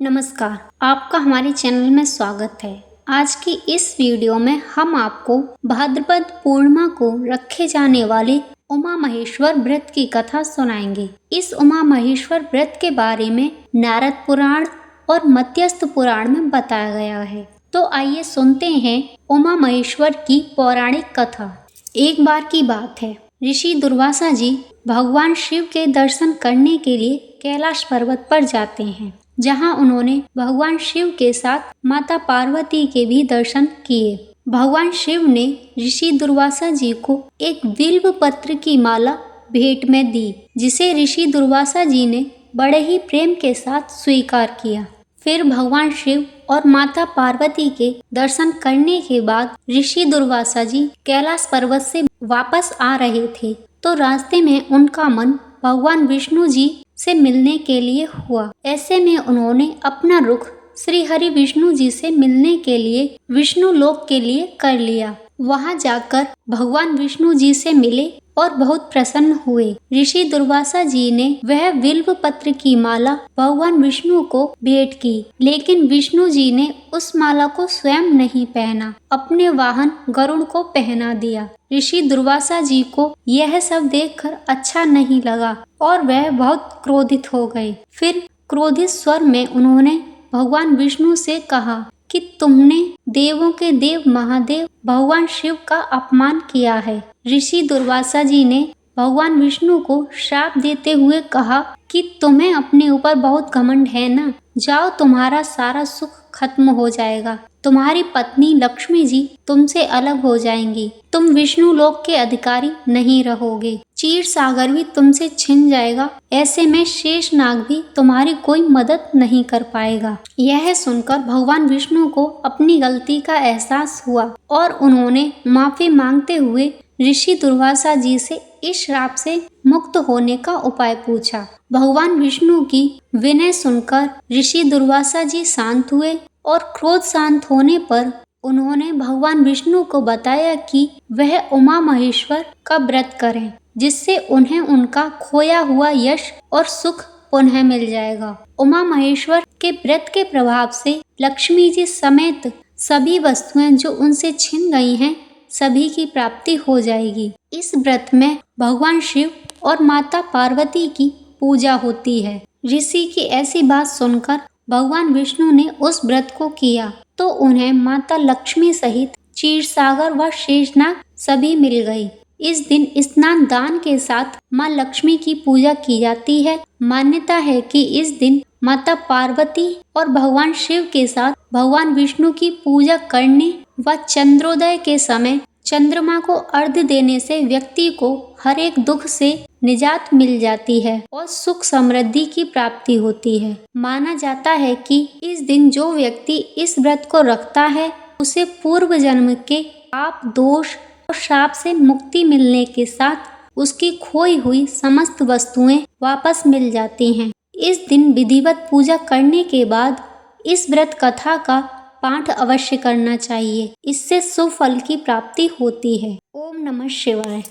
नमस्कार, आपका हमारे चैनल में स्वागत है। आज की इस वीडियो में हम आपको भाद्रपद पूर्णिमा को रखे जाने वाले उमा महेश्वर व्रत की कथा सुनाएंगे। इस उमा महेश्वर व्रत के बारे में नारद पुराण और मत्स्य पुराण में बताया गया है। तो आइए सुनते हैं उमा महेश्वर की पौराणिक कथा। एक बार की बात है, ऋषि दुर्वासा जी भगवान शिव के दर्शन करने के लिए कैलाश पर्वत पर जाते हैं, जहां उन्होंने भगवान शिव के साथ माता पार्वती के भी दर्शन किए। भगवान शिव ने ऋषि दुर्वासा जी को एक बिल्व पत्र की माला भेंट में दी, जिसे ऋषि दुर्वासा जी ने बड़े ही प्रेम के साथ स्वीकार किया। फिर भगवान शिव और माता पार्वती के दर्शन करने के बाद ऋषि दुर्वासा जी कैलाश पर्वत से वापस आ रहे थे, तो रास्ते में उनका मन भगवान विष्णु जी से मिलने के लिए हुआ। ऐसे में उन्होंने अपना रुख श्री हरि विष्णु जी से मिलने के लिए विष्णु लोक के लिए कर लिया। वहां जाकर भगवान विष्णु जी से मिले और बहुत प्रसन्न हुए। ऋषि दुर्वासा जी ने वह बिल्व पत्र की माला भगवान विष्णु को भेंट की, लेकिन विष्णु जी ने उस माला को स्वयं नहीं पहना, अपने वाहन गरुड़ को पहना दिया। ऋषि दुर्वासा जी को यह सब देखकर अच्छा नहीं लगा और वह बहुत क्रोधित हो गए। फिर क्रोधित स्वर में उन्होंने भगवान विष्णु से कहा कि तुमने देवों के देव महादेव भगवान शिव का अपमान किया है। ऋषि दुर्वासा जी ने भगवान विष्णु को श्राप देते हुए कहा कि तुम्हें अपने ऊपर बहुत घमंड है ना, जाओ, तुम्हारा सारा सुख खत्म हो जाएगा। तुम्हारी पत्नी लक्ष्मी जी तुमसे अलग हो जाएंगी, तुम विष्णु लोक के अधिकारी नहीं रहोगे, क्षीर सागर भी तुमसे छिन जाएगा, ऐसे में शेषनाग भी तुम्हारी कोई मदद नहीं कर पाएगा। यह सुनकर भगवान विष्णु को अपनी गलती का एहसास हुआ और उन्होंने माफी मांगते हुए ऋषि दुर्वासा जी से इस श्राप से मुक्त होने का उपाय पूछा। भगवान विष्णु की विनय सुनकर ऋषि दुर्वासा जी शांत हुए और क्रोध शांत होने पर उन्होंने भगवान विष्णु को बताया कि वह उमा महेश्वर का व्रत करें, जिससे उन्हें उनका खोया हुआ यश और सुख पुनः मिल जाएगा। उमा महेश्वर के व्रत के प्रभाव से लक्ष्मी जी समेत सभी वस्तुएं जो उनसे छिन गई हैं, सभी की प्राप्ति हो जाएगी। इस व्रत में भगवान शिव और माता पार्वती की पूजा होती है। ऋषि की ऐसी बात सुनकर भगवान विष्णु ने उस व्रत को किया, तो उन्हें माता लक्ष्मी सहित क्षीर सागर व शेषनाग सभी मिल गई। इस दिन स्नान दान के साथ माँ लक्ष्मी की पूजा की जाती है। मान्यता है कि इस दिन माता पार्वती और भगवान शिव के साथ भगवान विष्णु की पूजा करने व चंद्रोदय के समय चंद्रमा को अर्घ्य देने से व्यक्ति को हर एक दुख से निजात मिल जाती है और सुख समृद्धि की प्राप्ति होती है। माना जाता है कि इस दिन जो व्यक्ति इस व्रत को रखता है, उसे पूर्व जन्म के पाप, दोष और श्राप से मुक्ति मिलने के साथ उसकी खोई हुई समस्त वस्तुएं वापस मिल जाती हैं। इस दिन विधिवत पूजा करने के बाद इस व्रत कथा का पाठ अवश्य करना चाहिए। इससे शुभ फल की प्राप्ति होती है। ओम नमः शिवाय।